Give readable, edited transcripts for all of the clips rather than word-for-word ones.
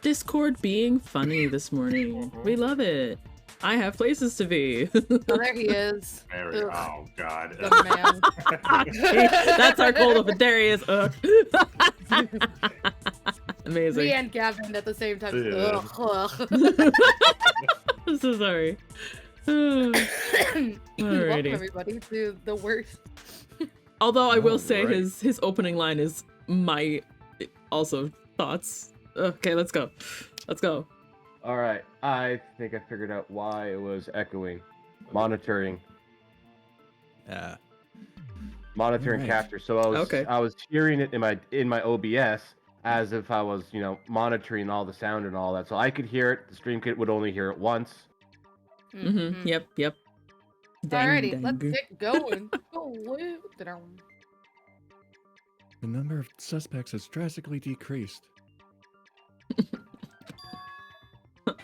Discord being funny this morning. We love it. I have places to be. Oh, there he is. Oh, God. The man. That's our cold open. There he is. Ugh. Amazing. Me and Gavin at the same time. Yeah. Ugh. I'm so sorry. Welcome Alrighty. everybody to the worst. Although I will say Alright. his opening line is my also thoughts. Okay, let's go. Let's go. All right, I think I figured out why it was echoing. Monitoring Right. capture. So I was hearing it in my OBS as if I was, monitoring all the sound and all that. So I could hear it. The stream kit would only hear it once. Mm-hmm. Yep. Dang, Alrighty, dang. let's get going. The number of suspects has drastically decreased.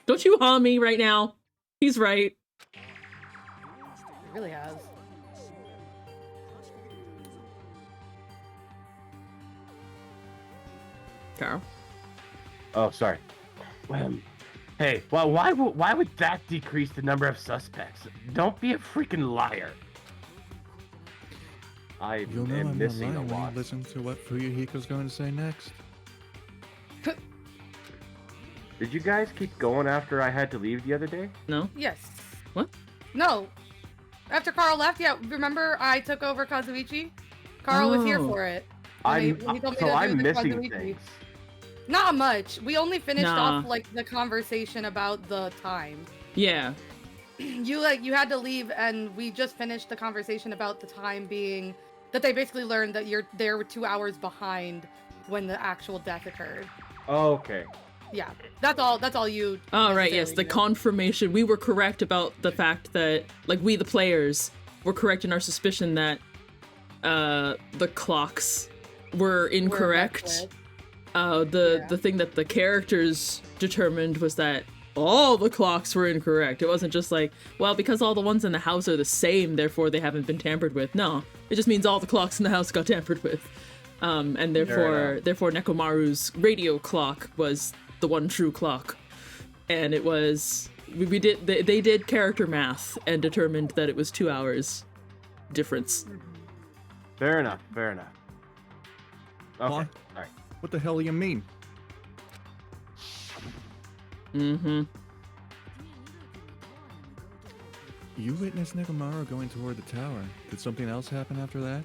Don't you harm me right now. He's right. It really has. Carl. Oh, sorry. Hey, well, why would that decrease the number of suspects? Don't be a freaking liar. I You'll know am I'm not missing a lying when lot. you listen to what Fuyuhiko's going to say next. Did you guys keep going after I had to leave the other day? No? Yes. What? No. After Karl left, yeah. Remember I took over Kazuichi? Karl was here Oh. for it. I'm when he told me so to do I'm the missing Kazuichi. things. Not much. We only finished Nah. off like the conversation about the time. Yeah. You had to leave, and we just finished the conversation about the time being that they basically learned that they were 2 hours behind when the actual death occurred. Oh, okay. Yeah, that's all you. Oh, right, yes, necessarily the knew. confirmation. We were correct about the fact that, like, we, the players, were correct in our suspicion that the clocks were incorrect. messed with. The thing that the characters determined was that all the clocks were incorrect. It wasn't just like, well, because all the ones in the house are the same, therefore they haven't been tampered with. No, it just means all the clocks in the house got tampered with. And therefore Nekomaru's radio clock was the one true clock. And it was, they did character math and determined that it was 2 hours difference. Fair enough. Okay. Huh? All right. What the hell do you mean? Mm-hmm. You witnessed Nekomaru going toward the tower. Did something else happen after that?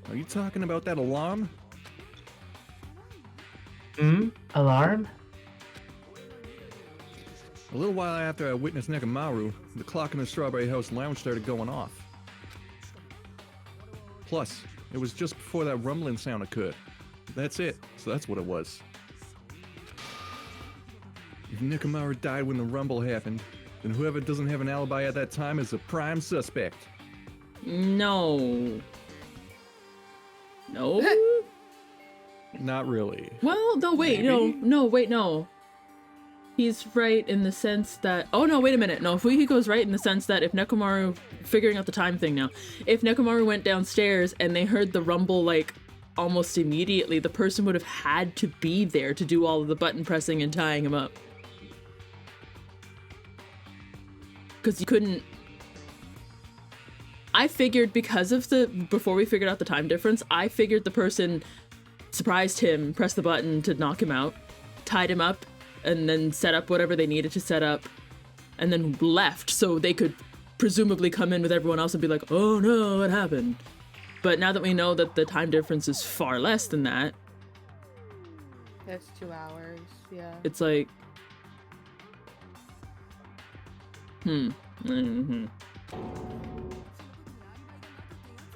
Are you talking about that alarm? Alarm? A little while after I witnessed Nekomaru, the clock in the Strawberry House lounge started going off. Plus, it was just before that rumbling sound occurred. That's it, so that's what it was. If Nekomaru died when the rumble happened, then whoever doesn't have an alibi at that time is a prime suspect. No. No? Not really. Well, no, wait, Maybe? no. He's right in the sense that... Oh, no, wait a minute. No, Fuyuhiko's right in the sense that if Nekomaru... Figuring out the time thing now. If Nekomaru went downstairs and they heard the rumble, like, almost immediately, the person would have had to be there to do all of the button pressing and tying him up. Because you couldn't... I figured because of the... Before we figured out the time difference, I figured the person surprised him, pressed the button to knock him out, tied him up, and then set up whatever they needed to set up, and then left so they could presumably come in with everyone else and be like, oh no, what happened? But now that we know that the time difference is far less than that, That's 2 hours. Yeah. it's like... Mm-hmm.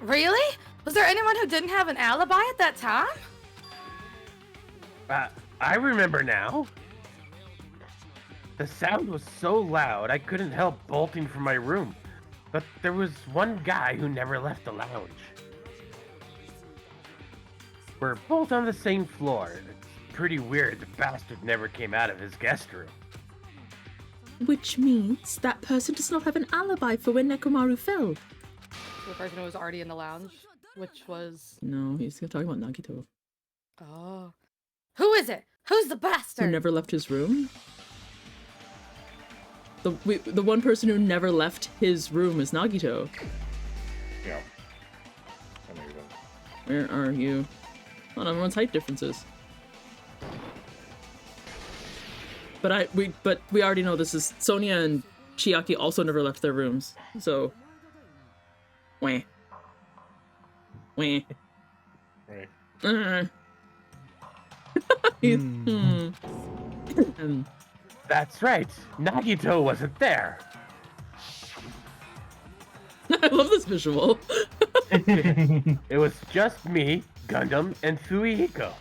Really? Was there anyone who didn't have an alibi at that time? I remember now. The sound was so loud I couldn't help bolting from my room. But there was one guy who never left the lounge. We're both on the same floor. It's pretty weird the bastard never came out of his guest room. Which means that person does not have an alibi for when Nekomaru fell. The person who was already in the lounge, which was... No, he's talking about Nagito. Oh. Who is it? Who's the Who bastard? never left his room? The one person who never left his room is Nagito. Yeah. That makes sense. Where are you? Well, everyone's height differences. But we already know this is Sonia and Chiaki also never left their rooms. So wah. Wah. Right. That's right. Nagito wasn't there. I love this visual. It was just me, Gundham, and Fuyuhiko.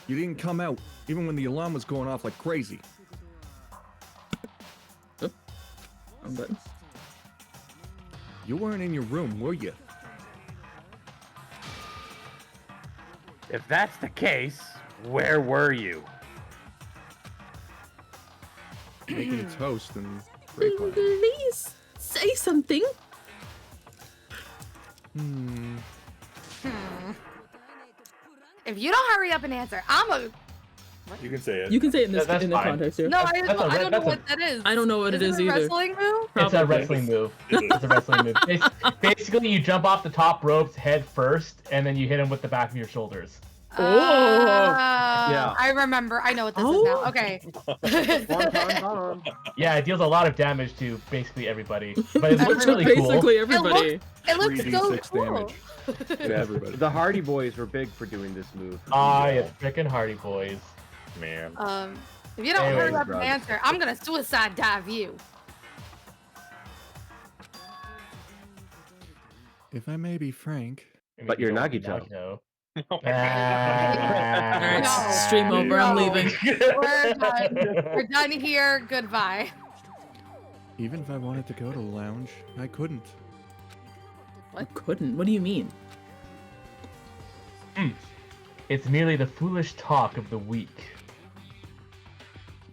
You didn't come out, even when the alarm was going off like crazy. Wrong button. You weren't in your room, were you? If that's the case, where were you? Making toast and grape wine. Please say something. If you don't hurry up and answer, I'm a... You can say it. You can say it in this That's in the fine. context here. No, That's I a don't know that's a- what that is. I don't know what it is it a either. wrestling move? It's a Probably. wrestling move. It is. It's a wrestling move. Basically, you jump off the top ropes head first, and then you hit him with the back of your shoulders. Yeah. I remember. I know what this is now. Oh. Okay. Yeah, it deals a lot of damage to basically everybody, but it looks really cool. Basically everybody. It looks so 3d6 cool. damage. To everybody. The Hardy Boys were big for doing this move. Ah, it's frickin' Hardy Boys. Man. If you don't Anyways, hurry up and drugs. answer, I'm gonna suicide dive you. If I may be frank, But you're Don't be Nagito. Oh my Alright, No. stream over. I'm No. leaving. We're done. We're done here. Goodbye. even if I wanted to go to the lounge, I couldn't. I couldn't. What do you mean? It's merely the foolish talk of the weak.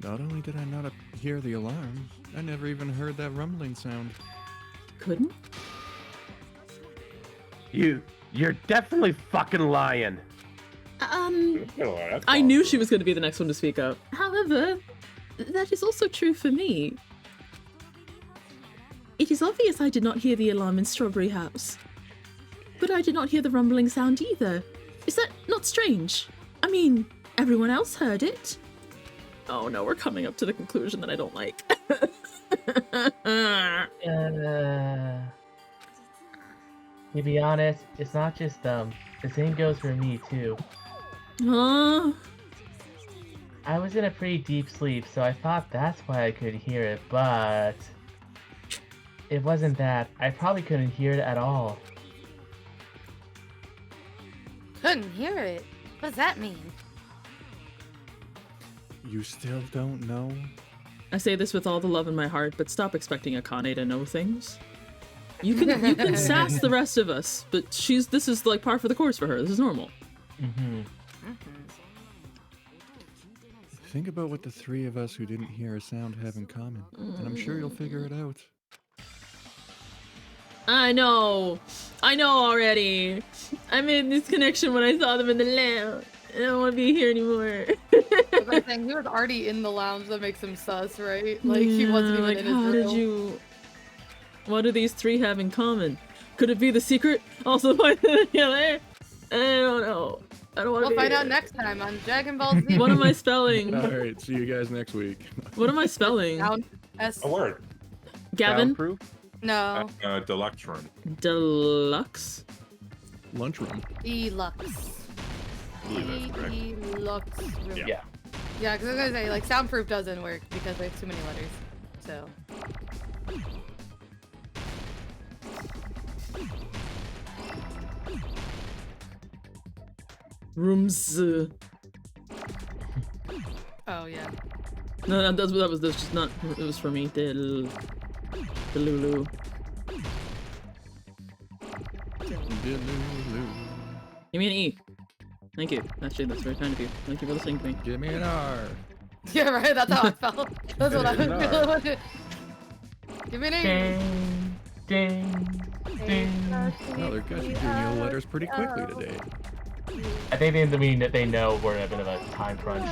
Not only did I not hear the alarm, I never even heard that rumbling sound. Couldn't? You're definitely fucking lying. That's I knew awesome. she was going to be the next one to speak up. However, that is also true for me. It is obvious I did not hear the alarm in Strawberry House. But I did not hear the rumbling sound either. Is that not strange? I mean, everyone else heard it. Oh no, we're coming up to the conclusion that I don't like. To be honest, it's not just them. The same goes for me too. Huh? I was in a pretty deep sleep, so I thought that's why I could hear it, but it wasn't that. I probably couldn't hear it at all. Couldn't hear it. What does that mean? You still don't know? I say this with all the love in my heart, but stop expecting Akane to know things. You can sass the rest of us, but this is like par for the course for her. This is normal. Think about what the three of us who didn't hear a sound have in common, and I'm sure you'll figure it out. I know already. I made this connection when I saw them in the lounge. I don't want to be here anymore. As I was saying, he was already in the lounge. That makes him sus, right? Like he wasn't even like, in his how room. did you? What do these three have in common? Could it be the secret? Also, why did I there? I don't know. I don't want to. We'll find out next time on Dragon Ball Z. What am I spelling? Alright, see you guys next week. What am I spelling? Sound S. A word. Gavin? Soundproof? No. Deluxe room. Deluxe? Lunchroom. Deluxe. That's correct. Deluxe room. Yeah. Yeah. Yeah, because I was gonna say like soundproof doesn't work because there's too many letters. So. Rooms. Oh yeah. No, that was just not. It was for me. Delulu. Give me an E. Thank you. Actually, that's very kind of you. Thank you for listening to me. Give me an R. Yeah, right. That's how I felt. That's what I was feeling. Give me an E. Ding, ding. Well, they're gushing through Neo letters pretty quickly today. I think they mean that they know we're in a bit of a time crunch.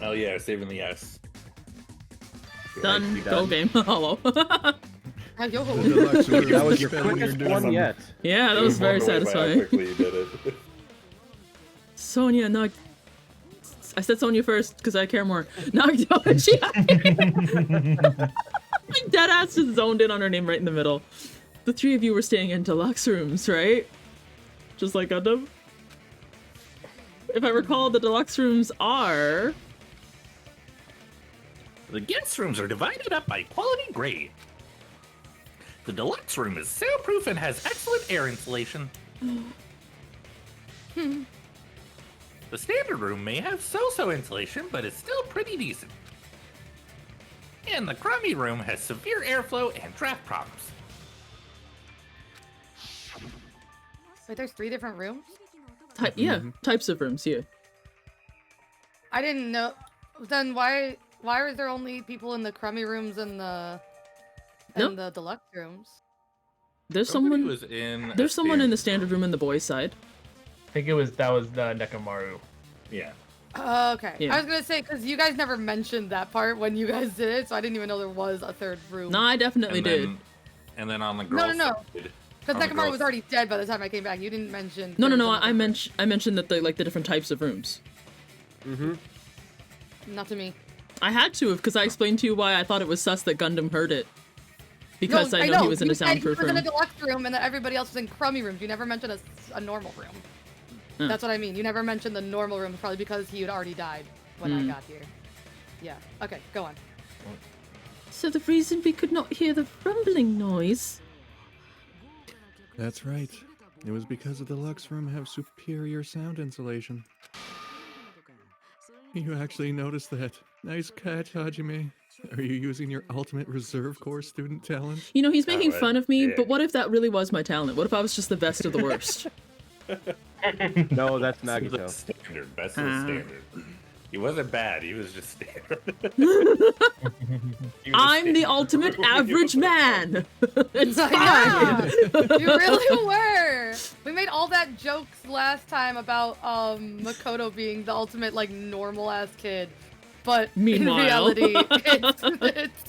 Oh yeah, saving the S. Done. Go game. Hello. Yo. The deluxe room That was your spelling quickest doing one some- yet. Yeah, that was very satisfying. Quickly you did it. Sonia, I said Sonia first because I care more. Nagito and Chiaki. My dead ass just zoned in on her name right in the middle. The three of you were staying in deluxe rooms, right? Just like Gundham. If I recall, the deluxe rooms are... The guest rooms are divided up by quality grade. The deluxe room is soundproof and has excellent air insulation. The standard room may have so-so insulation, but is still pretty decent. And the crummy room has severe airflow and draft problems. Wait, there's 3 different rooms? Yeah, types of rooms, yeah. I didn't know. Then why are there only people in the crummy rooms and the the deluxe rooms? There's Nobody someone. was in. There's someone in the standard room in the boys' side. I think that was Nekomaru. Yeah. Okay. Yeah. I was gonna say because you guys never mentioned that part when you guys did it, so I didn't even know there was a 3rd room. No, I definitely And did. then, and then on the girls' No. side, Because on the Nekomaru girls' was already dead by the time I came back. You didn't mention. No. there was I another mentioned that the different types of rooms. room. Not to me. I had to because I explained to you why I thought it was sus that Gundham heard it. Because No, I know he was in you a said soundproof he was in a room. deluxe room and that everybody else was in crummy rooms. You never mentioned a normal room. Huh. That's what I mean. You never mentioned the normal room, probably because he had already died when I got here. Yeah. Okay, go on. So the reason we could not hear the rumbling noise. That's right. It was because the deluxe room have superior sound insulation. You actually noticed that. Nice catch, Hajime. Are you using your ultimate reserve corps student talent? You know, he's making fun of me, yeah. but what if that really was my talent? What if I was just the best of the worst? No, that's the Nagito. standard, best of the standard. He wasn't bad. He was just standard. I'm the ultimate average man. It's fine. Yeah, you really were. We made all that jokes last time about Makoto being the ultimate like normal ass kid, but Meanwhile. in reality, it's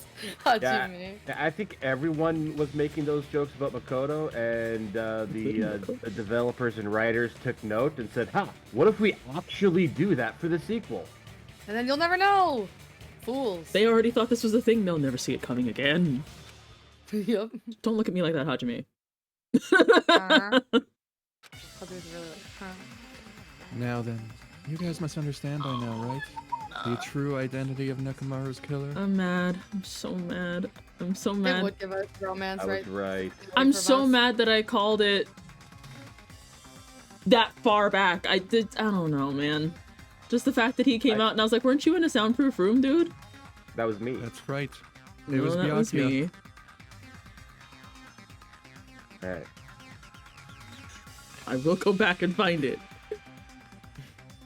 Hajime. I think everyone was making those jokes about Makoto, and the developers and writers took note and said, "Ha! What if we actually do that for the sequel?" And then you'll never know. Fools. They already thought this was a thing. They'll never see it coming again. Yep. Don't look at me like that, Hajime. Others really like, huh? Now then, you guys must understand by now, right? The true identity of Nekomaru's killer? I'm mad. I'm so mad. I'm so It mad. would give us romance, I right? was right. I'm from so us. mad that I called it that far back. I don't know, man. Just the fact that he came out and I was like, weren't you in a soundproof room, dude? That was me. That's right. It No, was that was Byakuya. me. Alright. I will go back and find it.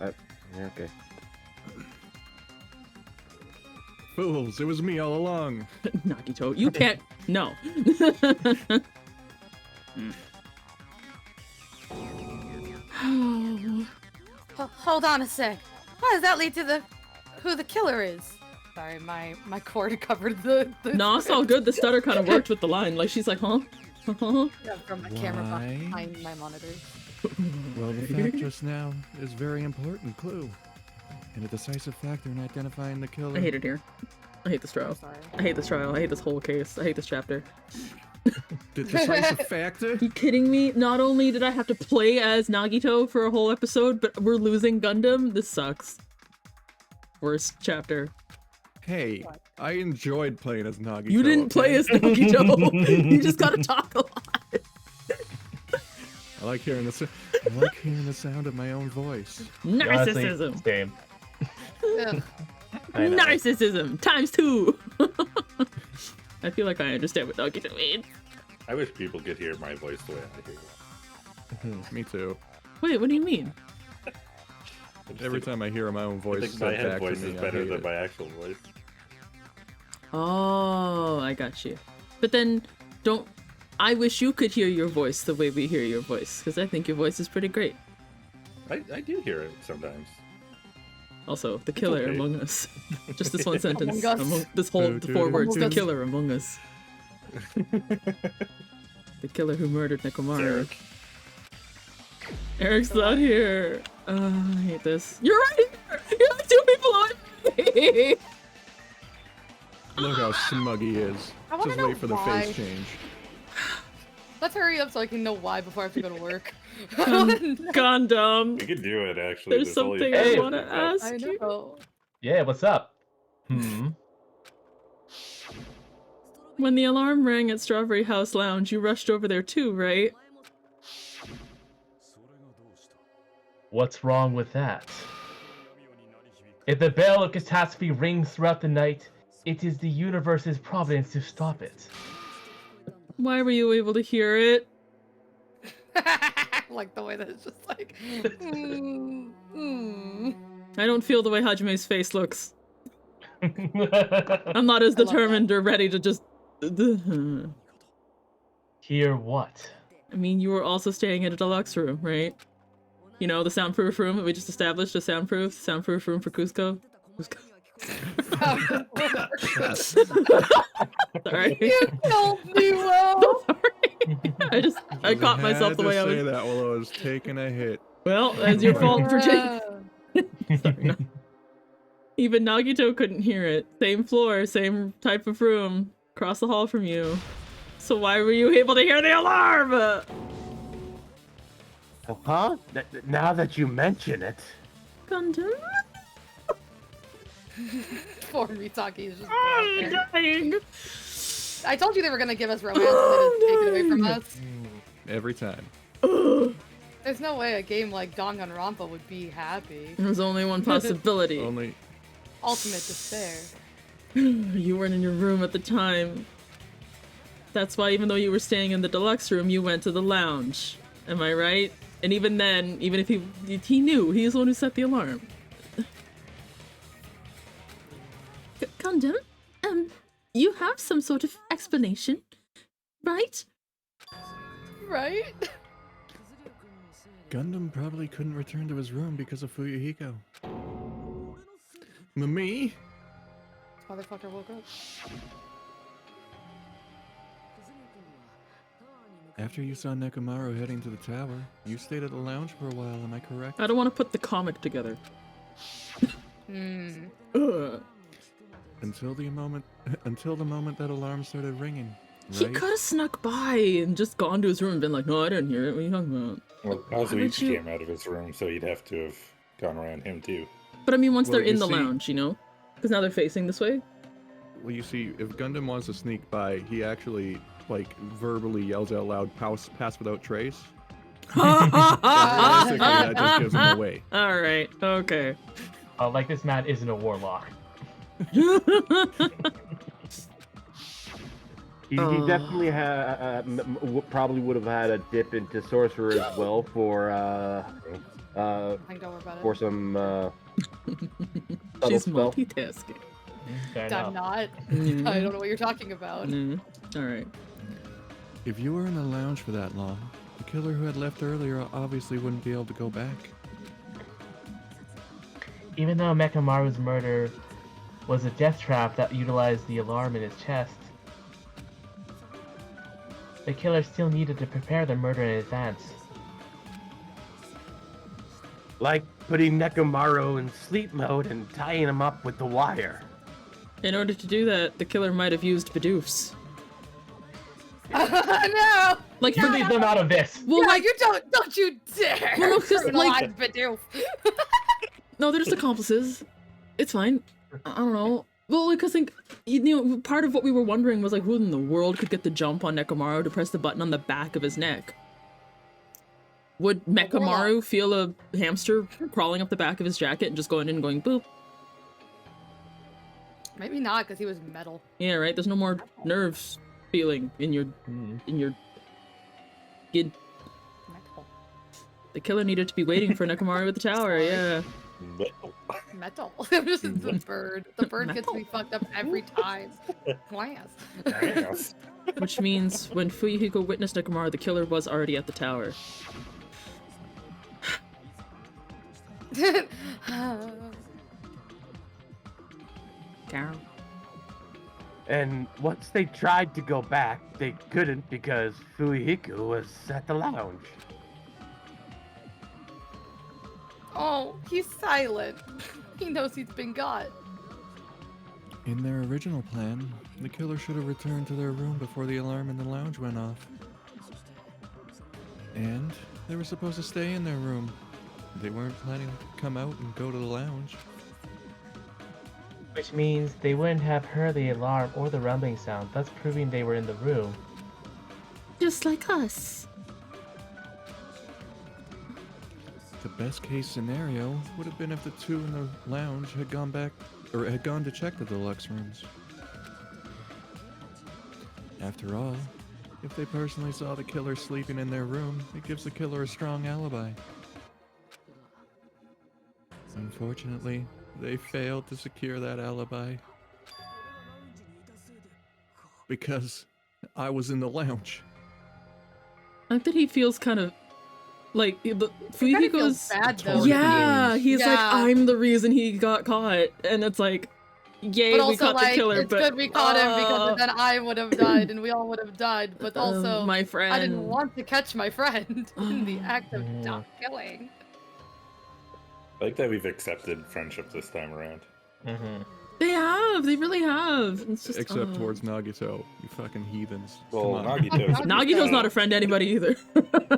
Okay. Fools, it was me all along. Nagito, you can't. No. Hold on a sec. How does that lead to who the killer is? Sorry, my cord covered the No, it's all good. The stutter kind of worked with the line. Like, she's like, huh? Huh? Yeah, from the camera Why? behind my monitors. Well, the fact just now is a very important clue. And a decisive factor in identifying the killer. I hate it here. I hate this trial. Sorry. I hate this trial. I hate this whole case. I hate this chapter. The decisive factor? You kidding me? Not only did I have to play as Nagito for a whole episode, but we're losing Gundham? This sucks. Worst chapter. Hey, I enjoyed playing as Nagito. You didn't play okay? as Nagito. You just gotta talk a lot. I like hearing the sound of my own voice. Honestly, Narcissism. same. Ugh. I know. Narcissism times 2. I feel like I understand what Nagito means. I wish people could hear my voice the way I hear it. Me too. Wait, what do you mean? I just Every think- time I hear my own I voice think my said head back to voice me, is I better hate than it. my actual voice. Oh, I got you. But then, don't... I wish you could hear your voice the way we hear your voice, because I think your voice is pretty great. I do hear it sometimes. Also, the killer okay. among us. Just this one sentence. Among us. This whole, the 4 words, Among the us. killer among us. The killer who murdered Nekomaru. Eric's not here. I hate this. You're right here! You're like 2 people on me! Look how smug he is. I wanna Just know wait for the why. face change. Let's hurry up so I can know why before I have to go to work. Gundham. We could do it, actually. There's only something a I couple want to of ask I you. know. Yeah, what's up? Hmm. When the alarm rang at Strawberry House Lounge, you rushed over there too, right? What's wrong with that? If the bell of catastrophe rings throughout the night, it is the universe's providence to stop it. Why were you able to hear it? Like the way that it's just like. I don't feel the way Hajime's face looks. I'm not as I love determined or ready to just... Hear what? I mean, you were also staying in a deluxe room, right? You know, the soundproof room that we just established, a soundproof room for Cusco. Sorry. You told me well. Sorry. I caught myself the way I I was... say that while I was taking a hit. Well, that's your fault for taking... Sorry, no. Even Nagito couldn't hear it. Same floor, same type of room, across the hall from you. So why were you able to hear the alarm? Huh? Now that you mention it. Gundham? Poor Misaki is just. I'm dying. I told you they were gonna give us romance and they just take it away from us. Every time. There's no way a game like Danganronpa would be happy. There's only one possibility. Only Ultimate despair. You weren't in your room at the time. That's why even though you were staying in the deluxe room, you went to the lounge. Am I right? And even then, even if he knew, he was the one who set the alarm. Gundham, you have some sort of explanation, right? Right? Gundham probably couldn't return to his room because of Fuyuhiko. Me? This motherfucker woke up. After you saw Nekomaru heading to the tower, you stayed at the lounge for a while, am I correct? I don't want to put the comic together. Ugh. Until the moment that alarm started ringing, He right? could have snuck by and just gone to his room and been like, no, I didn't hear it. What are you talking about? Well, would Kazuichi you- came out of his room, so you'd have to have gone around him too. But I mean, once Well, they're in you the see- lounge, you know? Because now they're facing this way. Well, you see, if Gundham wants to sneak by, he actually, like, verbally yells out loud, pass without trace. And basically, that just gives him away. Alright, okay. Like this man isn't a warlock. He definitely probably would have had a dip into sorcerer as well for I think don't worry about it. for some subtle She's spell. multitasking. Fair I'm enough. not. Mm. I don't know what you're talking about. Alright. If you were in the lounge for that long, the killer who had left earlier obviously wouldn't be able to go back. Even though Mekamaru's murder was a death trap that utilized the alarm in his chest, the killer still needed to prepare the murder in advance. Like putting Nekomaru in sleep mode and tying him up with the wire. In order to do that, the killer might have used Bidoofs. No! Like, You leave them out of this! well, Yeah, like, you don't you dare! Well, no, 'cause, like- criminalize Bidoof. no, they're just accomplices. It's fine. I don't know. Well, because think, you know, part of what we were wondering was like, who in the world could get the jump on Nekomaru to press the button on the back of his neck? Would Mekamaru feel a hamster crawling up the back of his jacket and just going in and going boop? Maybe not, because he was metal. Yeah, right. There's no more nerves feeling in your skid. Metal. The killer needed to be waiting for Nekomaru at the tower. Yeah. Metal. This is the bird. The bird gets Metal. me fucked up every time. Glass. Yes. Which means when Fuyuhiko witnessed Nekomara, the killer was already at the tower. Karel. And once they tried to go back, they couldn't because Fuyuhiko was at the lounge. Oh, he's silent. He knows he's been got. In their original plan, the killer should have returned to their room before the alarm in the lounge went off. And they were supposed to stay in their room. They weren't planning to come out and go to the lounge. Which means they wouldn't have heard the alarm or the rumbling sound, thus proving they were in the room. Just like us. The best case scenario would have been if the two in the lounge had gone back, or had gone to check the deluxe rooms. After all, if they personally saw the killer sleeping in their room, it gives the killer a strong alibi. Unfortunately, they failed to secure that alibi. Because I was in the lounge. I think that he feels kind of like Fuyuhiko's bad though. yeah, he's like, Yeah. I'm the reason he got caught, and it's like, yay, But we also, caught like, the killer, it's but good we caught him because then I would have died and we all would have died. But also, my friend, I didn't want to catch my friend in the act of not killing. I like that we've accepted friendship this time around. Mm-hmm. They really have. It's just, Except towards Nagito, you fucking heathens. Well, Come on. Nagito's not a friend to anybody either.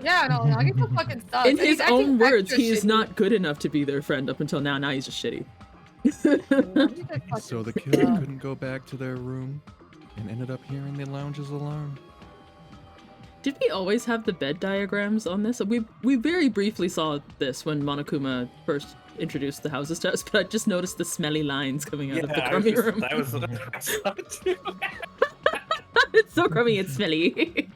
Yeah, no, Nagito fucking sucks. In And his he's acting own words, extra he is shitty. not good enough to be their friend up until now. Now he's just shitty. So the killer couldn't go back to their room and ended up hearing the lounge's alarm. Did we always have the bed diagrams on this? We very briefly saw this when Monokuma first introduced the houses to us, but I just noticed the smelly lines coming out of the crummy room. I saw it too. It's so crummy and smelly.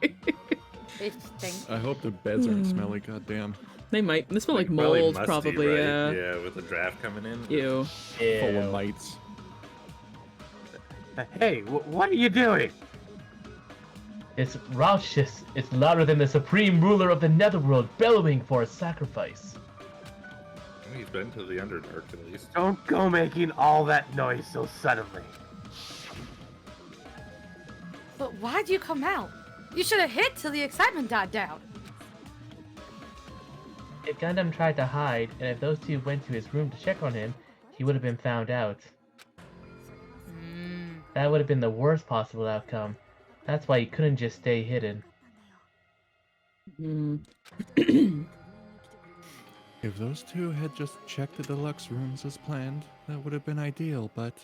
It stinks. I hope the beds aren't smelly, goddamn. They might. They smell like Probably mold, musty, probably. right? Yeah. Yeah, with the draft coming in. Ew. Full of mites. Hey, what are you doing? It's raucous. It's louder than the supreme ruler of the netherworld bellowing for a sacrifice. He's been to the Underdark at least. Don't go making all that noise so suddenly. But why'd you come out? You should have hid till the excitement died down. If Gundham tried to hide, and if those two went to his room to check on him, he would have been found out. That would have been the worst possible outcome. That's why he couldn't just stay hidden. If those two had just checked the deluxe rooms as planned, that would have been ideal, but...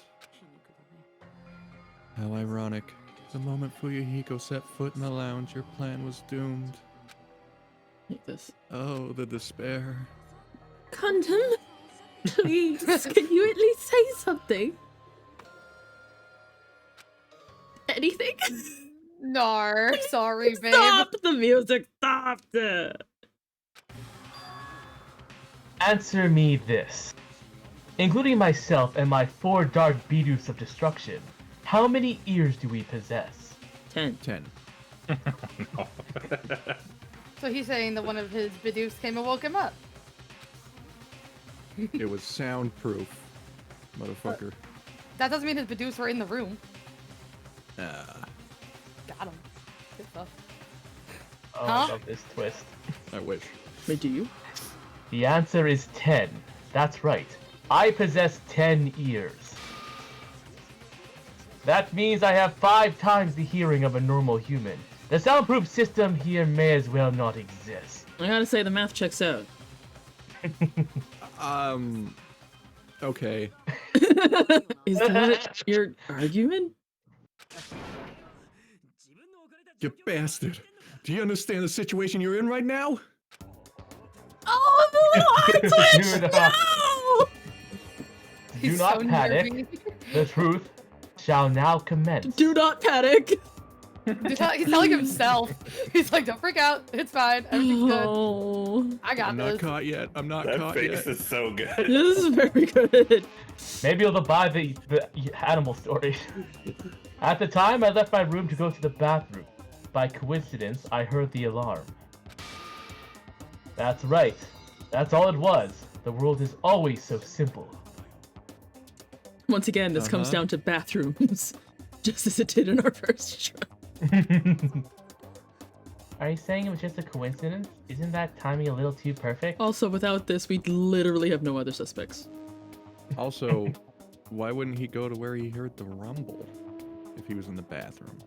How ironic. The moment Fuyuhiko set foot in the lounge, your plan was doomed. Like this. Oh, the despair. Gundham, please, can you at least say something? Anything? Nar, sorry, babe. Stop the music! Stop it! Answer me this. Including myself and my 4 dark Bidus of destruction, how many ears do we possess? 10. 10. So he's saying that one of his Bidus came and woke him up. It was soundproof, motherfucker. That doesn't mean his Bidus were in the room. Got him. Good stuff. Oh, Huh? I love this twist. I wish. Wait, do you? The answer is 10. That's right. I possess 10 ears. That means I have 5 times the hearing of a normal human. The soundproof system here may as well not exist. I gotta say, the math checks out. Okay. Is that your argument? You bastard. Do you understand the situation you're in right now? Oh, the little eye twitch! Dude, No! Do He's not so panic. nervy. The truth shall now commence. Do not panic! He's telling himself. He's like, don't freak out. It's fine. Everything's good. Oh, I got I'm this. not caught yet. I'm not That caught face yet. is so good. this is very good. Maybe you'll buy the animal story. At the time, I left my room to go to the bathroom. By coincidence, I heard the alarm. That's right. That's all it was. The world is always so simple. Once again, this comes down to bathrooms, just as it did in our first try. Are you saying it was just a coincidence? Isn't that timing a little too perfect? Also, without this, we'd literally have no other suspects. Also, why wouldn't he go to where he heard the rumble if he was in the bathroom?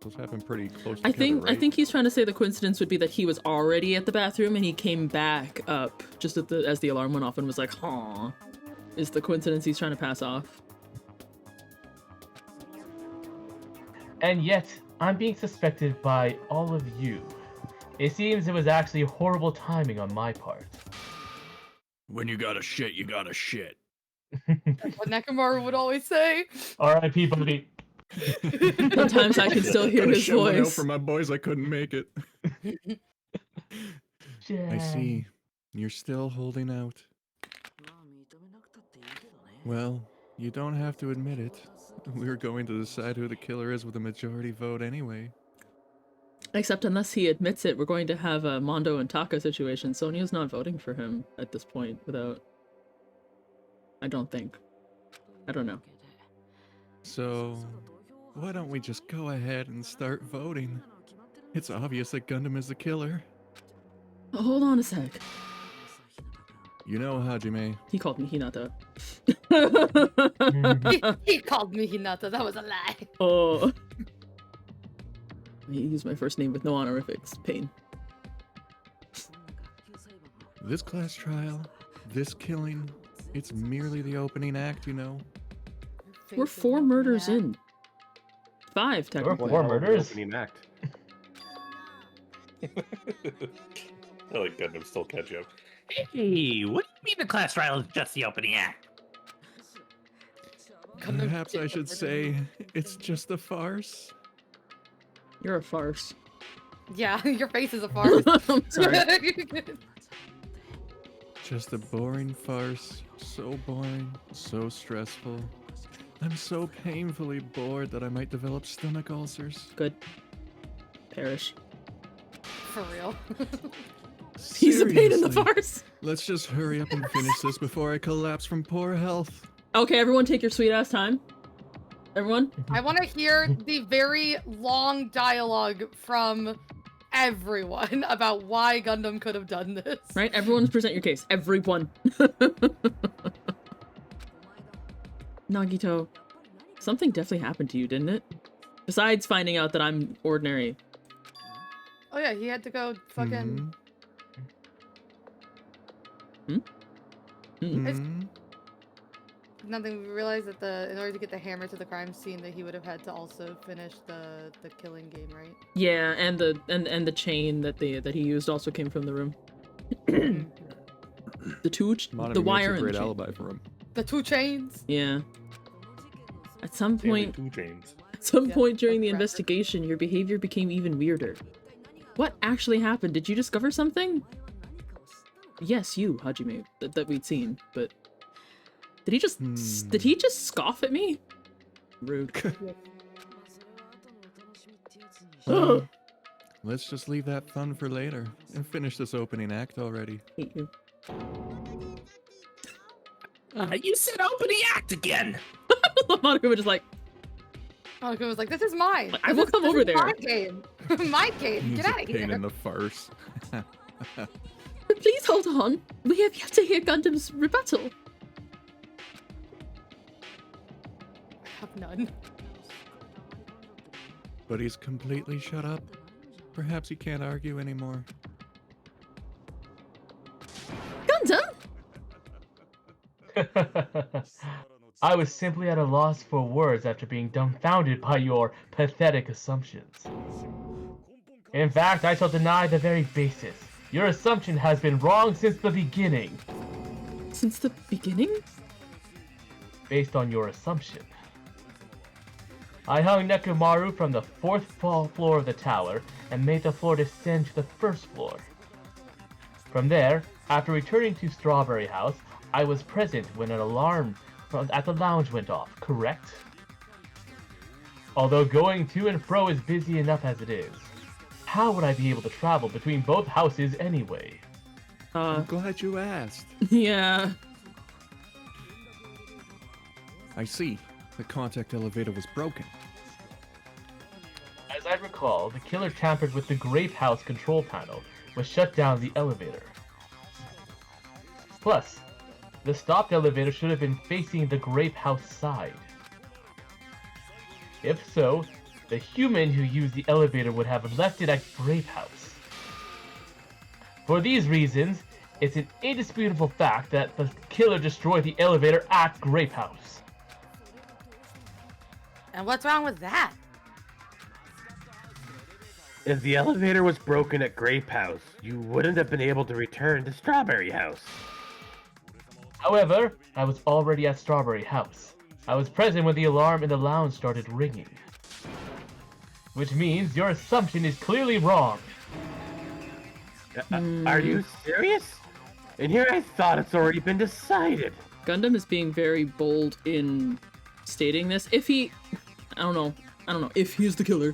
Those happen pretty close together, I right? think he's trying to say the coincidence would be that he was already at the bathroom and he came back up just as the alarm went off and was like, "Huh." Is the coincidence he's trying to pass off. And yet, I'm being suspected by all of you. It seems it was actually horrible timing on my part. When you gotta shit, you gotta shit. That's what Nekomaru would always say. R.I.P. buddy. Sometimes I can still hear Gotta his shout one out voice. for my boys, I couldn't make it. I Yeah. see. You're still holding out. Well, you don't have to admit it. We're going to decide who the killer is with a majority vote anyway. Except unless he admits it, we're going to have a Mondo and Taka situation. Sonia's not voting for him at this point without... I don't think. I don't know. So, why don't we just go ahead and start voting? It's obvious that Gundham is the killer. Oh, hold on a sec. You know, Hajime. He called me Hinata. He called me Hinata. That was a lie. Oh. He used my first name with no honorifics. Pain. This class trial, this killing, it's merely the opening act, you know. We're 4 murders in. 5, technically. Four murders? Opening act. I like Gundam still catch up. Hey, what do you mean the class trial is just the opening act? Perhaps I should say it's just a farce. You're a farce. Yeah, your face is a farce. I'm sorry. Just a boring farce. So boring, so stressful. I'm so painfully bored that I might develop stomach ulcers. Good. Perish. For real. He's a pain in the Seriously. farce. Let's just hurry up and finish this before I collapse from poor health. Okay, everyone take your sweet ass time. Everyone? I want to hear the very long dialogue from everyone about why Gundam could have done this. Right? Everyone present your case. Everyone. Nagito, something definitely happened to you, didn't it? Besides finding out that I'm ordinary. Oh yeah, he had to go fucking... Hmm? Hmm? Mhm. Nothing. We realized that in order to get the hammer to the crime scene, that he would have had to also finish the killing game, right? Yeah, and the chain that he used also came from the room. the Monami wire makes a and the great chain. alibi for him. The 2 chains. Yeah. At some point, 2 chains. Some Yeah, point during the that's correct. investigation, your behavior became even weirder. What actually happened? Did you discover something? Yes, you, Hajime, that we'd seen, but did he just scoff at me? Rude. Well, let's just leave that fun for later and finish this opening act already. Hate you. You said opening act again! Monica was just like, Monica was like, "This is mine. I will come over there." My game. My game. He's Get a out of pain here." in the farce. please hold on. We have yet to hear Gundam's rebuttal. I have none. But he's completely shut up. Perhaps he can't argue anymore. Gundam? I was simply at a loss for words after being dumbfounded by your pathetic assumptions. In fact, I shall deny the very basis. Your assumption has been wrong since the beginning. Since the beginning? Based on your assumption. I hung Nekomaru from the 4th floor of the tower and made the floor descend to the 1st floor. From there, after returning to Strawberry House, I was present when an alarm at the lounge went off, correct? Although going to and fro is busy enough as it is, how would I be able to travel between both houses anyway? I'm glad you asked. Yeah. I see. The contact elevator was broken. As I recall, the killer tampered with the Grape House control panel, which shut down the elevator. Plus, the stopped elevator should have been facing the Grape House side. If so, the human who used the elevator would have left it at Grape House. For these reasons, it's an indisputable fact that the killer destroyed the elevator at Grape House. And what's wrong with that? If the elevator was broken at Grape House, you wouldn't have been able to return to Strawberry House. However, I was already at Strawberry House. I was present when the alarm in the lounge started ringing. Which means your assumption is clearly wrong. Are you serious? And here I thought it's already been decided. Gundham is being very bold in stating this. If he, I don't know if he's the killer.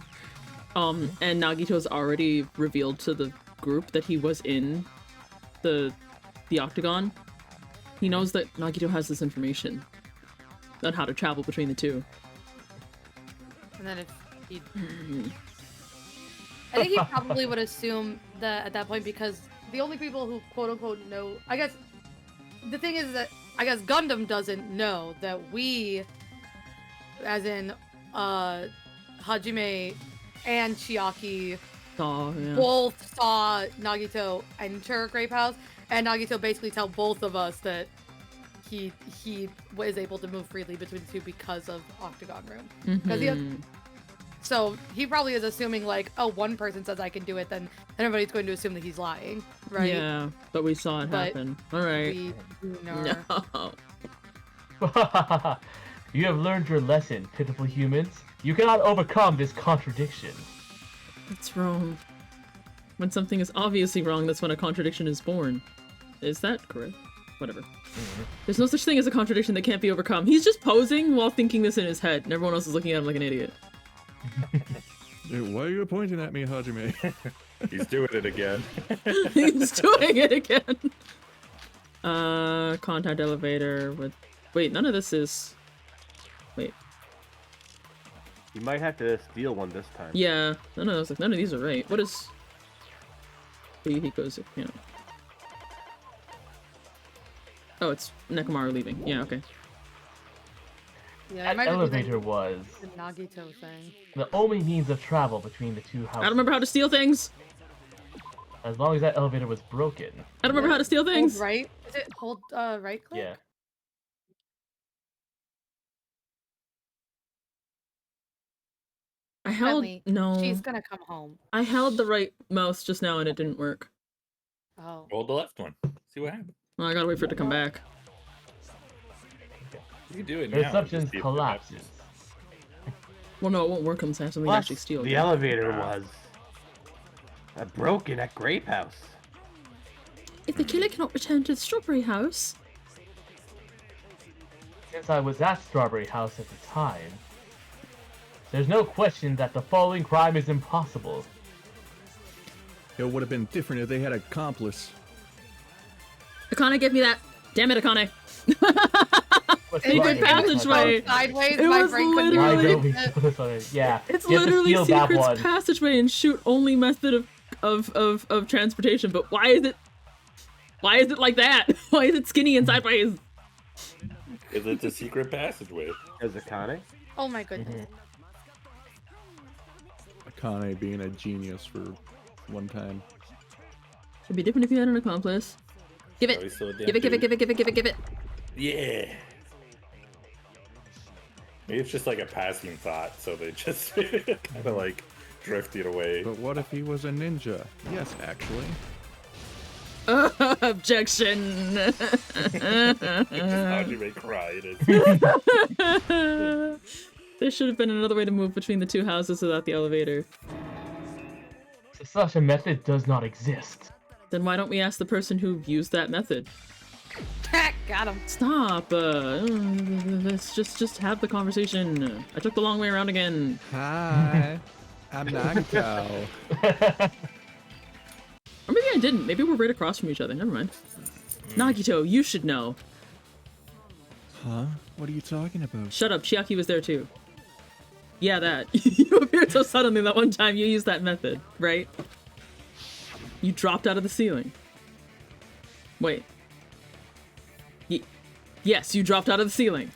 And Nagito's already revealed to the group that he was in the Octagon. He knows that Nagito has this information on how to travel between the two. And then if he... I think he probably would assume that at that point, because the only people who quote-unquote know... I guess the thing is that I guess Gundham doesn't know that we, as in Hajime and Chiaki, both saw Nagito enter Grape House, and Nagito basically tell both of us that he was able to move freely between the two because of Octagon Room. So he probably is assuming like, oh, one person says I can do it, then everybody's going to assume that he's lying, right? Yeah, but we saw it happen. All right. No. You have learned your lesson, pitiful humans. You cannot overcome this contradiction. It's wrong. When something is obviously wrong, that's when a contradiction is born. Is that correct? Whatever. There's no such thing as a contradiction that can't be overcome. He's just posing while thinking this in his head, and everyone else is looking at him like an idiot. Dude, why are you pointing at me, Hajime? He's doing it again. He's doing it again. Contact elevator with... Wait, none of this is... Wait. You might have to steal one this time. Yeah, none of these are right. What is... Fuyuhiko's, you know... Oh, it's Nekomaru leaving. Yeah, okay. Yeah, that elevator was the Nagito thing. The only means of travel between the two houses. I don't remember how to steal things! As long as that elevator was broken. I don't remember how to steal things! Hold right? Is it hold right click? Yeah. I held... Bentley, No. She's gonna come home. I held the right mouse just now and it didn't work. Oh. Hold the left one. See what happens. Well, I gotta wait for it to come back. You can do it Your now. assumption Just see if it collapses. Well, no, it won't work unless I have something to Plus, actually steal. the elevator was broken at Grape House. If the killer cannot return to the Strawberry House... Since I was at Strawberry House at the time, there's no question that the following crime is impossible. It would have been different if they had an accomplice. Akane, give me that! Damn it, Akane! Secret passageway. Sideways, It my was brain couldn't literally- do it. Yeah. It's you have to literally steal that Secret's one. passageway and shoot only method of transportation, but why is it like that? Why is it skinny and sideways? Is it the secret passageway? As Akane? Oh my goodness. Akane being a genius for one time. It'd be different if you had an accomplice. Give it! Oh, he's still a damn Give it, give it, dude. give it, give it, give it, give it! Yeah. Maybe it's just like a passing thought, so they just kind of like drifted away. But what if he was a ninja? Yes, actually. Objection! Hajime cried. There should have been another way to move between the two houses without the elevator. Such a method does not exist. Then why don't we ask the person who used that method? Got him. Stop. Let's just have the conversation. I took the long way around again. Hi, I'm Nagito. Or maybe I didn't. Maybe we're right across from each other. Never mind. Nagito, you should know. Huh? What are you talking about? Shut up. Chiaki was there too. Yeah, that. You appeared so suddenly that one time you used that method, right? You dropped out of the ceiling. Wait. Yes, you dropped out of the ceiling.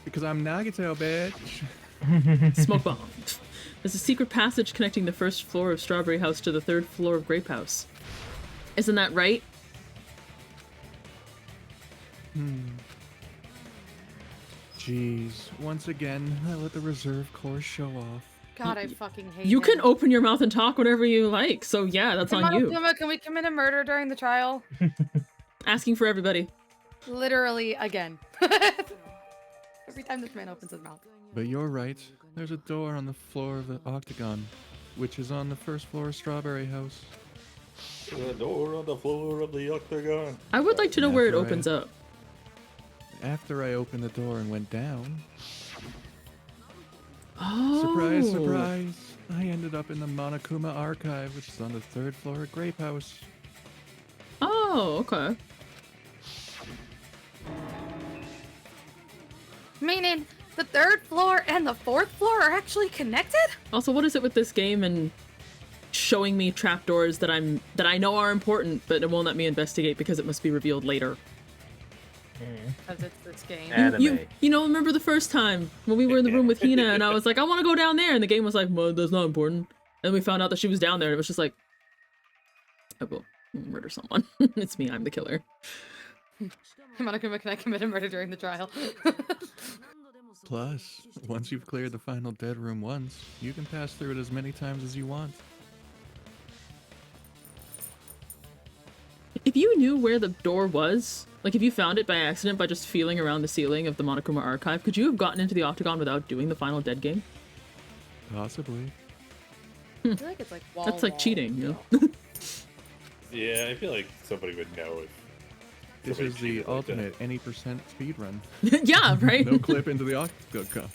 Because I'm Nagito, bitch. Smoke bomb. There's a secret passage connecting the first floor of Strawberry House to the third floor of Grape House. Isn't that right? Jeez, once again, I let the reserve corps show off. God, I fucking hate You him. can open your mouth and talk whatever you like, so yeah, that's on you. Monokuma, can we commit a murder during the trial? Asking for everybody. Literally again. Every time this man opens his mouth. But you're right. There's a door on the floor of the octagon, which is on the first floor of Strawberry House. The door on the floor of the octagon. I would like to know where it After opens up. After I opened the door and went down, Oh. surprise, surprise, I ended up in the Monokuma archive, which is on the third floor of Grape House. Oh, okay. Meaning, the third floor and the fourth floor are actually connected? Also, what is it with this game and showing me trapdoors that I know are important, but it won't let me investigate because it must be revealed later? Because it's this game. Anime. You know, remember the first time when we were in the room with Hina and I was like, I want to go down there, and the game was like, well, that's not important. And we found out that she was down there, and it was just like, I will murder someone. It's me, I'm the killer. Monokuma, can I commit a murder during the trial? Plus, once you've cleared the final dead room once, you can pass through it as many times as you want. If you knew where the door was, like if you found it by accident by just feeling around the ceiling of the Monokuma archive, could you have gotten into the octagon without doing the final dead game? Possibly. I feel like it's like wall. That's like cheating, you know? Yeah, I feel like somebody would know if. This somebody is the cheated like ultimate any percent speed run. Yeah, right? No clip into the octagon.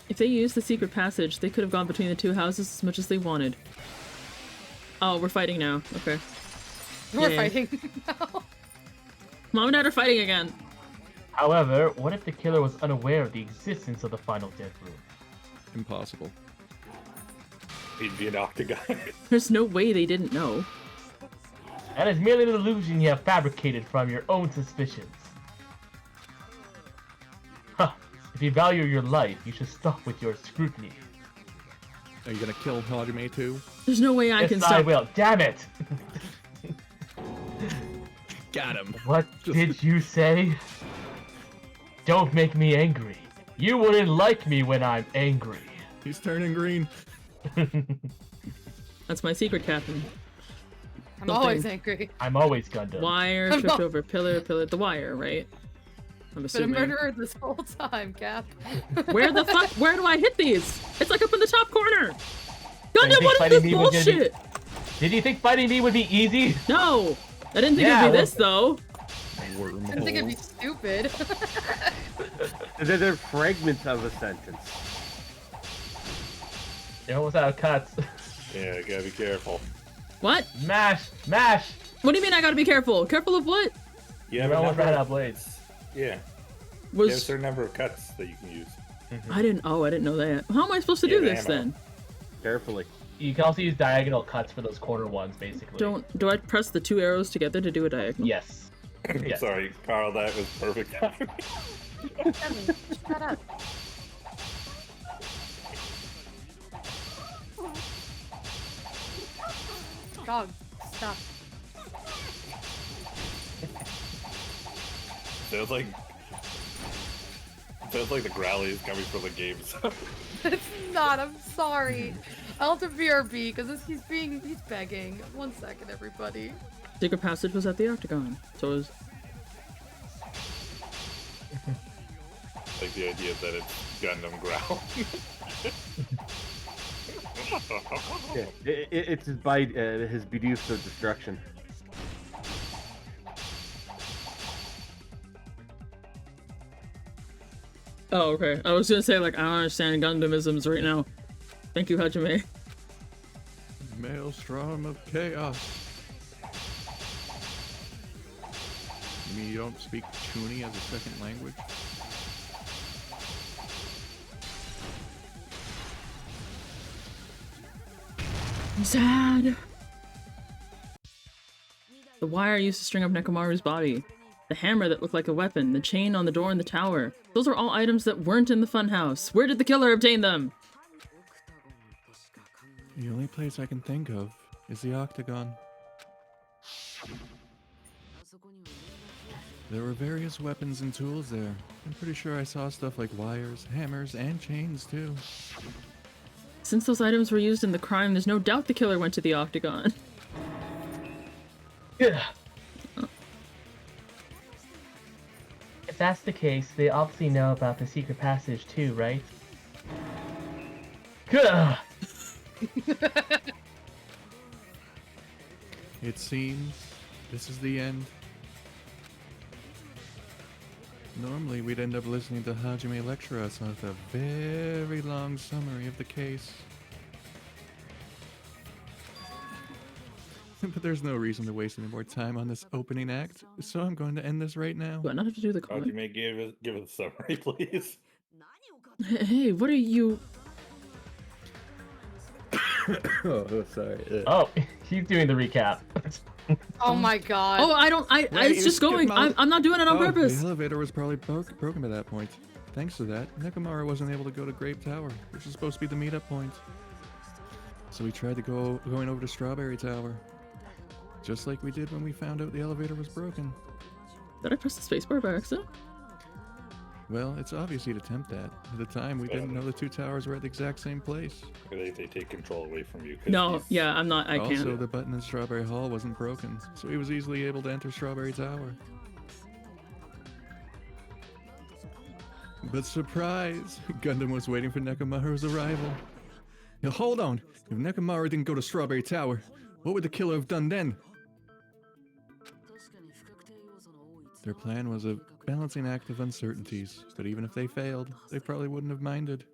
If they used the secret passage, they could have gone between the two houses as much as they wanted. Oh, we're fighting now. Okay. We're Yay. fighting now. Mom and Dad are fighting again. However, what if the killer was unaware of the existence of the final death room? Impossible. that. He'd be an octagon. There's no way they didn't know. That is merely an illusion you have fabricated from your own suspicions. Huh. If you value your life, you should stop with your scrutiny. Are you gonna kill Hajime too? There's no way I Yes, can I stop. will. Damn it! Got him. What did you say? Don't make me angry. You wouldn't like me when I'm angry. He's turning green. That's my secret, Captain. I'm Something. always angry. I'm always Gundham. Wire, tripped over pillar, the wire, right? I'm Been a assuming. murderer this whole time, Cap. Where the fuck? Where do I hit these? It's like up in the top corner. you Gundham, think what is fighting this me was gonna be- bullshit? Did you think fighting me would be easy? No, I didn't think Yeah, it'd be well- this though. I didn't think it'd be stupid. They're fragments of a sentence. You're almost out of cuts. Yeah, gotta be careful. What? Mash! Mash! What do you mean I gotta be careful? Careful of what? You have You're a almost number ran out of of blades. Yeah. You have a Was certain number of cuts that you can use. I didn't know that. How am I supposed to Yeah, do the this ammo. then? Carefully. You can also use diagonal cuts for those corner ones, basically. Do I press the two arrows together to do a diagonal? Yes. Yes. Sorry, Carl, that was perfect. Shut up. Dog, stop. Sounds like the growly is coming from the game. So. It's not, I'm sorry. I'll have to BRB because he's begging. 1 second, everybody. Secret passage was at the octagon, so it was. Like the idea that it's Gundam growl. Yeah, it's his bite, his Bidoof of destruction. Oh, okay. I was gonna say, like, I don't understand Gundamisms right now. Thank you, Hajime. Maelstrom of chaos. You mean you don't speak Chuni as a second language? I'm sad. The wire used to string up Nekomaru's body. The hammer that looked like a weapon. The chain on the door in the tower. Those are all items that weren't in the funhouse. Where did the killer obtain them? The only place I can think of is the Octagon. There were various weapons and tools there. I'm pretty sure I saw stuff like wires, hammers, and chains too. Since those items were used in the crime, there's no doubt the killer went to the Octagon. Yeah. If that's the case, they obviously know about the secret passage too, right? Gah! It seems this is the end. Normally we'd end up listening to Hajime lecture us with a very long summary of the case. But there's no reason to waste any more time on this opening act, so I'm going to end this right now. Do I not have to do the comic? Hajime, give us a summary, please. Hey, what are you... Oh, sorry. Oh, he's doing the recap. Oh my god. Oh, it's just going. I'm not doing it on purpose. The elevator was probably broken by that point. Thanks to that, Nekomaru wasn't able to go to Grape Tower, which is supposed to be the meetup point. So we tried to going over to Strawberry Tower. Just like we did when we found out the elevator was broken. Did I press the spacebar by accident? Well, it's obvious you'd attempt that. At the time, we didn't know the two towers were at the exact same place. They take control away from you. No, yeah, I'm not. I can't. Also, the button in Strawberry Hall wasn't broken, so he was easily able to enter Strawberry Tower. But surprise! Gundham was waiting for Nekomaru's arrival. Now hold on! If Nekomaru didn't go to Strawberry Tower, what would the killer have done then? Their plan was a balancing act of uncertainties, but even if they failed, they probably wouldn't have minded.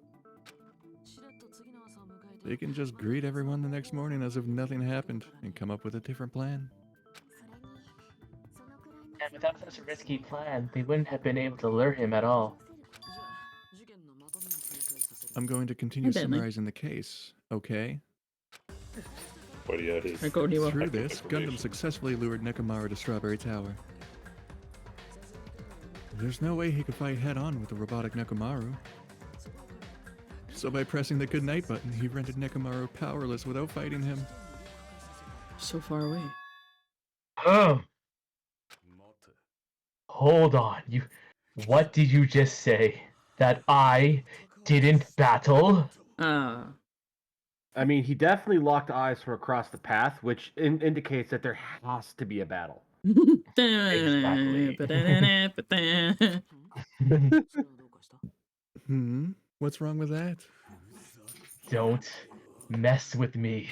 They can just greet everyone the next morning as if nothing happened and come up with a different plan. And without such a risky plan, they wouldn't have been able to lure him at all. I'm going to continue summarizing the case, okay? What do you have? Through this, Gundham successfully lured Nekomaru to Strawberry Tower. There's no way he could fight head-on with the robotic Nekomaru. So by pressing the goodnight button, he rendered Nekomaru powerless without fighting him. So far away. Oh. Hold on, what did you just say? That I didn't battle? I mean, he definitely locked eyes from across the path, which indicates that there has to be a battle. What's wrong with that? Don't mess with me.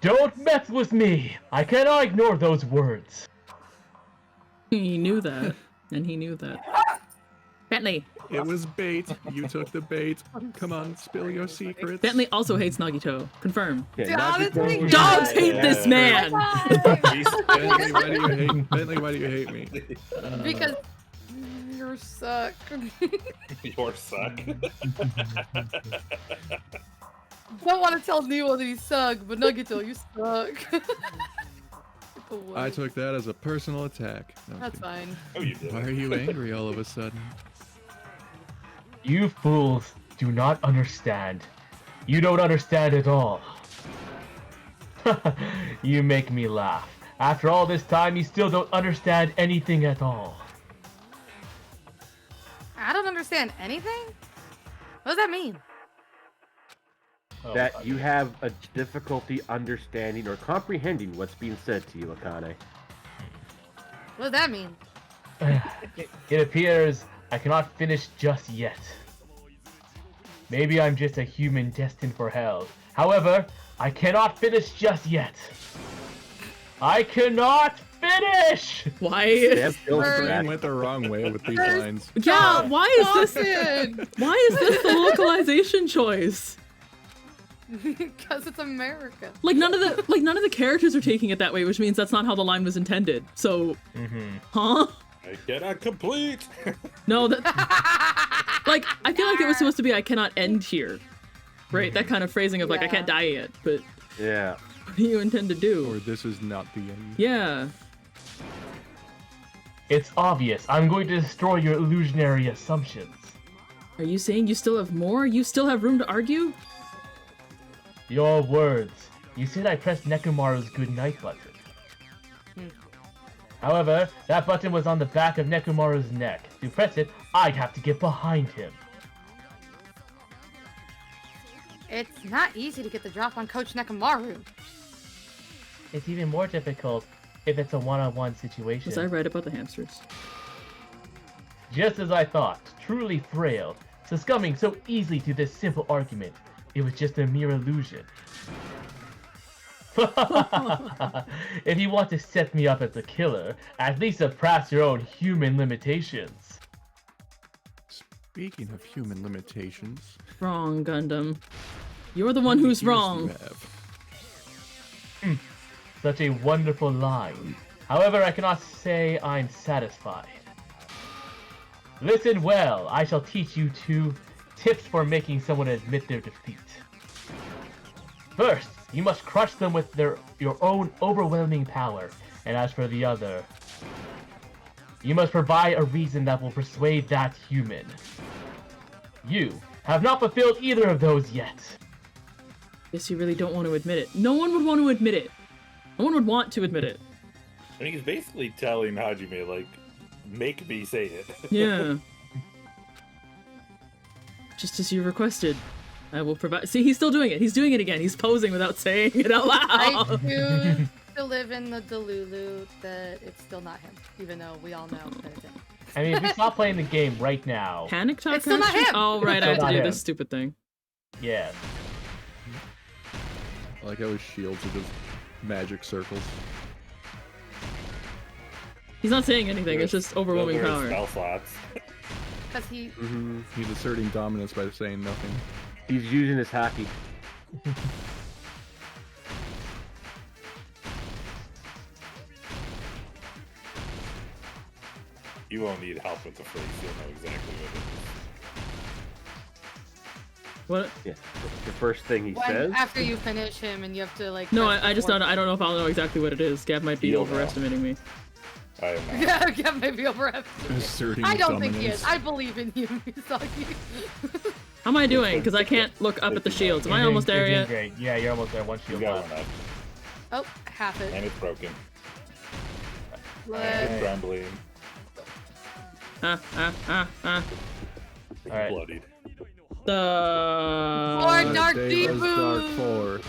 Don't mess with me! I cannot ignore those words. He knew that, and he knew that. Bentley. It was bait. You took the bait. Come on, spill your secrets. Bentley also hates Nagito. Confirm. Okay, Dogs hate this man! Bentley, why do you hate me? Because you suck. Your suck. Don't want to tell Niwo that he suck, but Nagito, you suck. I took that as a personal attack. No, that's fine. Oh, you did. Why are you angry all of a sudden? You fools do not understand. You don't understand at all. You make me laugh. After all this time, you still don't understand anything at all. I don't understand anything? What does that mean? That you have a difficulty understanding or comprehending what's being said to you, Akane. What does that mean? It appears I cannot finish just yet. Maybe I'm just a human destined for hell. However, I cannot finish just yet. I cannot finish! Why? Yep, Still Bert. Brain correct. went the wrong way with these lines. Yeah, why is this? Dawson! Why is this the localization choice? Because it's America. Like none of the characters are taking it that way, which means that's not how the line was intended. So, huh? I cannot complete. No, that like I feel like it was supposed to be I cannot end here, right? That kind of phrasing of like I Yeah. can't die yet, but Yeah. what do you intend to Or do? this is not the end. Yeah. It's obvious. I'm going to destroy your illusionary assumptions. Are you saying you still have more? You still have room to argue? Your words. You said I pressed Nekomaru's goodnight button. However, that button was on the back of Nekomaru's neck. To press it, I'd have to get behind him. It's not easy to get the drop on Coach Nekomaru. It's even more difficult if it's a one-on-one situation. Was I right about the hamsters? Just as I thought, truly frail, succumbing so easily to this simple argument. It was just a mere illusion. If you want to set me up as a killer, at least suppress your own human limitations. Speaking of human limitations, Wrong, Gundam. You're the one who's what wrong. ears do you have? Such a wonderful line. However, I cannot say I'm satisfied. Listen well, I shall teach you 2 tips for making someone admit their defeat. First, you must crush them with your own overwhelming power, and as for the other, you must provide a reason that will persuade that human. You have not fulfilled either of those yet. Guess you really don't want to admit it. No one would want to admit it. No one would want to admit it. I mean, he's basically telling Hajime, like, make me say it. Yeah. Just as you requested. I will provide. See, he's still doing it. He's doing it again. He's posing without saying it out I loud. choose to live in the Delulu that it's still not him, even though we all know that it's him. I mean, if we stop playing the game right now, Panic talk? It's still not hamsters? him. Oh, right. I have Still to not do him. this stupid thing. yeah. I like how his shields are just magic circles. He's not saying anything. It's just overwhelming Those are power. Spell slots. Because he, He's asserting dominance by saying nothing. He's using his hockey. You won't need help with the phrase. You'll know exactly what it is. What? Yeah. The first thing he when, says. after you finish him and you have to like. No, press I just forward. don't. I don't know if I'll know exactly what it is. Gab might be You'll know. overestimating me. I am not. Yeah, yeah, maybe over. Asserting I don't dominance. think he is. I believe in you, Misaki. How am I doing? Because I can't look up at the shields. Am I almost there You're yet? doing great. Yeah, you're almost there. One You shield got left. one up. Oh, half And it. it's broken. Let- It's crumbling. Alright. Bloodied. The Or Dark Deva's Dark Deepu! 4.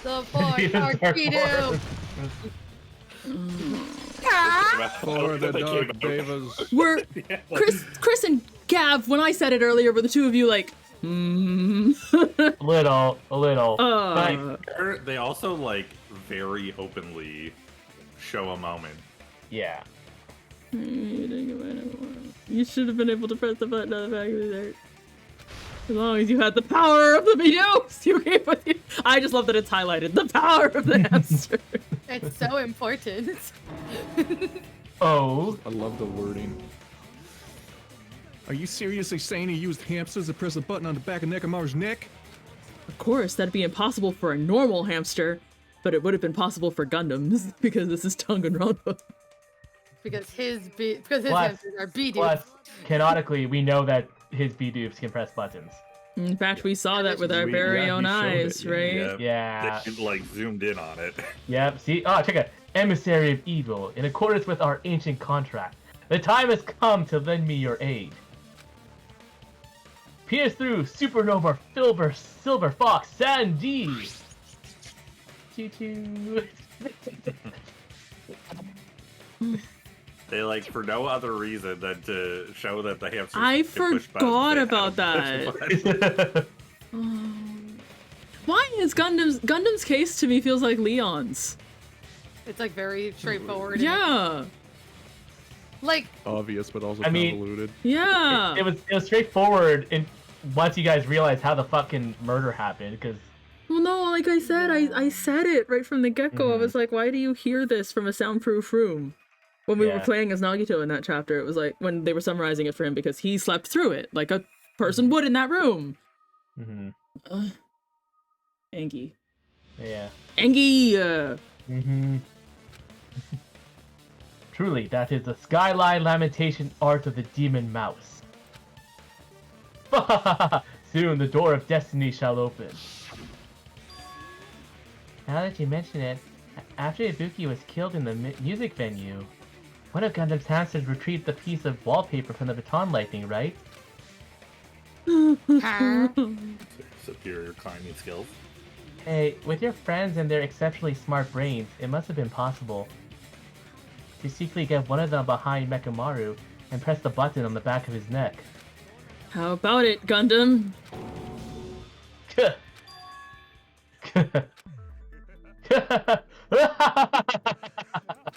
The four Deva's Dark Dark Deepu! For the They came Dark out. Devas. We're Yeah, like, Chris and Gav. When I said it earlier, were the two of you like, A little. But, they also, like, very openly show a moment. yeah. You should have been able to press the button on the back of his head. As long as you had the power of the videos you gave with you. I just love that it's highlighted. The power of the hamster. It's so important. Oh. I love the wording. Are you seriously saying he used hamsters to press a button on the back of Nekomaru's neck? Of course, that'd be impossible for a normal hamster, but it would have been possible for Gundams because this is Danganronpa. because his Plus- hamsters are B Plus, canonically, we know that his B-dupes can press buttons. In fact, we saw that with our very yeah, own he showed eyes, it, yeah. right? Yeah. They, like, zoomed in on it. Yep. See? Oh, check it. Emissary of evil. In accordance with our ancient contract, the time has come to lend me your aid. Pierce through Supernova Silver Fox Sandy. Choo-choo. They, like, for no other reason than to show that the hamsters I can push forgot buttons. about They that. Why is Gundam's case to me feels like Leon's? It's like very straightforward. Yeah. Like Obvious, but also I mean- convoluted. Yeah. It was straightforward, and once you guys realize how the fucking murder happened, because Well, no, like I said, I said it right from the get-go. I was like, why do you hear this from a soundproof room? When we were playing as Nagito in that chapter, it was like, when they were summarizing it for him, because he slept through it, like a person would in that room. Angie. yeah. Angie! Truly, that is the skyline lamentation art of the demon mouse. Soon the door of destiny shall open. Now that you mention it, after Ibuki was killed in the music venue, one of Gundam's hamsters retrieved the piece of wallpaper from the baton lightning, right? Superior climbing skills. Hey, with your friends and their exceptionally smart brains, it must have been possible to secretly get one of them behind Mekamaru and press the button on the back of his neck. How about it, Gundam?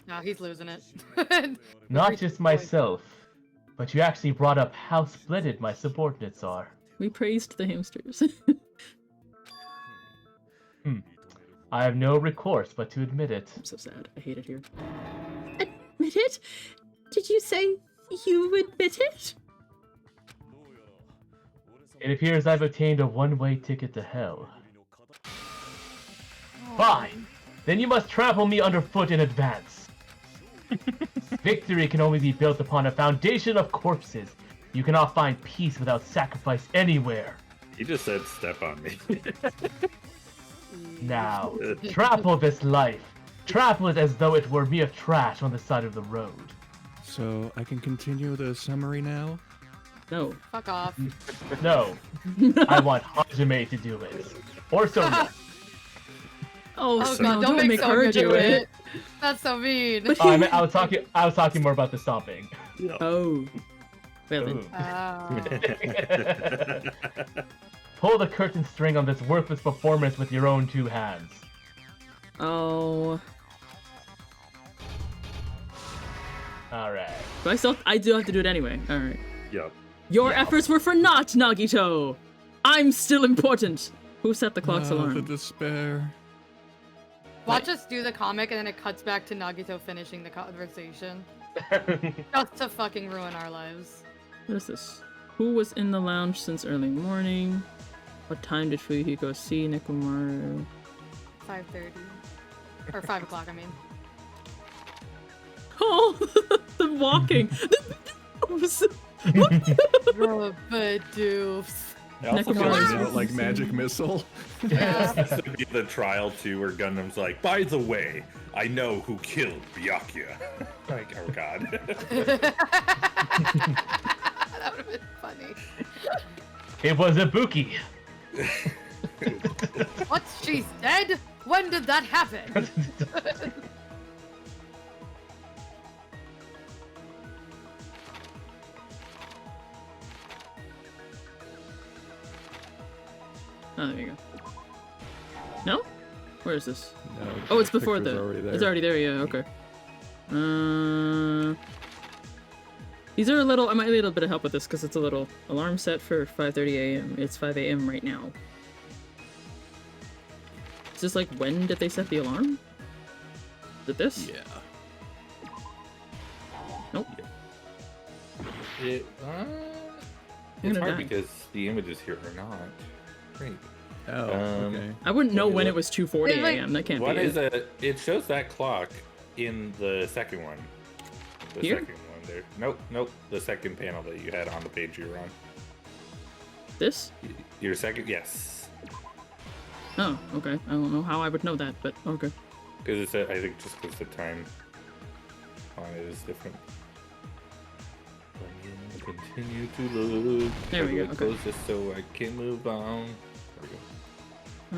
no, he's losing it. Not just myself, but you actually brought up how splitted my subordinates are. We praised the hamsters. I have no recourse but to admit it. I'm so sad. I hate it here. Admit it? Did you say you admit it? It appears I've obtained a one-way ticket to hell. Fine! Then you must trample me underfoot in advance. Victory can only be built upon a foundation of corpses. You cannot find peace without sacrifice anywhere. He just said step on me. Now, trample this life. Trample it as though it were mere trash on the side of the road. So I can continue the summary now? No. Fuck off. No. I want Hajime to do it. Or Sonia. Oh, Oh no, god, don't make her Sonia do do it. it. That's so mean. Oh, I was talking more about the stomping. Oh. Well then. Ooh. Pull the curtain string on this worthless performance with your own two hands. Oh. Alright. But I do have to do it anyway. Alright. Yep. Your efforts were for naught, Nagito! I'm still important! Who set the clock's The alarm? despair. Watch us do the comic and then it cuts back to Nagito finishing the conversation. Just to fucking ruin our lives. What is this? Who was in the lounge since early morning? What time did Fuyuhiko see Nekomaru? 5:30. Or 5 o'clock, I mean. Oh, the walking. Doofs. It also Nekomaru's feels Out like magic missile. Yeah. this would be the trial too, where Gundam's like, by the way, I know who killed Byakuya. Like, oh god. That would have been funny. It was Ibuki. What? She's dead? When did that happen? Oh, there you go. No? Where is this? No, Oh, it's before picture's the. already there. It's already there, yeah, okay. These are a little. I might need a little bit of help with this because it's a little alarm set for 5:30 a.m. It's 5 a.m. right now. Is this like when did they set the alarm? Is it this? Yeah. Nope. It's gonna hard die. because the images here are not great. Oh, okay. I wouldn't know Let me when it look. was 2:40 It's like- a.m. That can't What be is it. it shows that clock in the second one. The Here? second one there. Nope. The second panel that you had on the page you were on. This? Your second, yes. Oh, okay. I don't know how I would know that, but okay. Because it's I think just because the time on it is different. Continue to look. There we go, How do I okay. close this so I can move on. There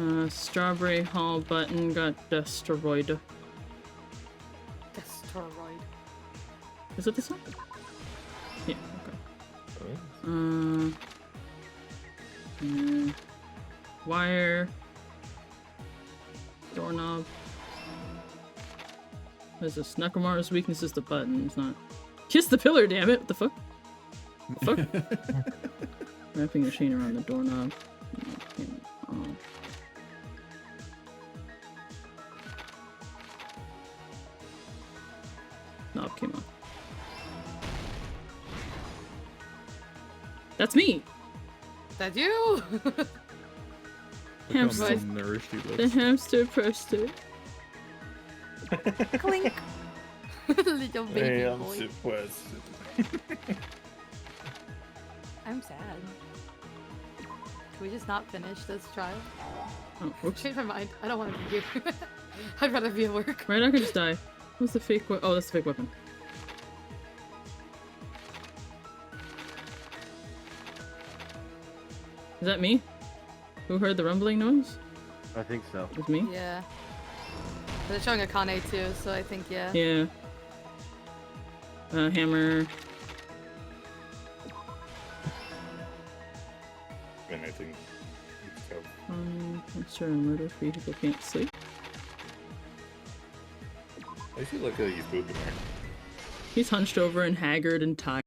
we go. Strawberry Hall button got destroyed. Destroyed. Is it this one? Yeah, okay. Wire. Doorknob. What is this? Nakamura's weakness is the button. It's not. Kiss the pillar, damn it! What the fuck? What the fuck? Wrapping your chain around the doorknob. Oh. Knob came off. That's me! That's you! Look how Hamster. malnourished he The looks. hamster pressed it. Clink! Little baby Damn, boy. Southwest. I'm sad. Can we just not finish this trial? Oh, whoops. Change my mind. I don't want to be here. I'd rather be at work. Right, I could just die. What's the fake weapon? Oh, that's the fake weapon. Is that me? Who heard the rumbling noise? I think so. It was me? Yeah. But it's showing Akane too, so I think, yeah. Yeah. Hammer. And I think Monster and murder. Fuyuhiko can't sleep. I see like he's pooping there. He's hunched over and haggard and tired.